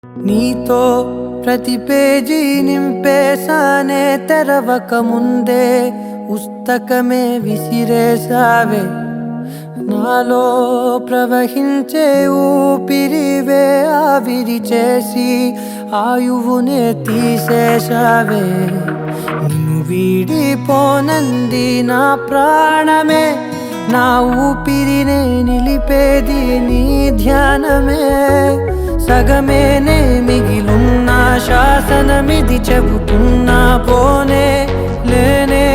నీతో ప్రతి పేజీ నింపేసానే తెరవక ముందే పుస్తకమే విసిరేసావే నాలో ప్రవహించే ఊపిరివే ఆవిరి చేసి ఆయువునే తీసేశావే నిన్ను వీడిపోనంది నా ప్రాణమే నా ఊపిరినే నిలిపేది నీ ధ్యానమే సగమేనే మిగిలున్న శాసనమిది చెబుతున్నా పోనే లేనే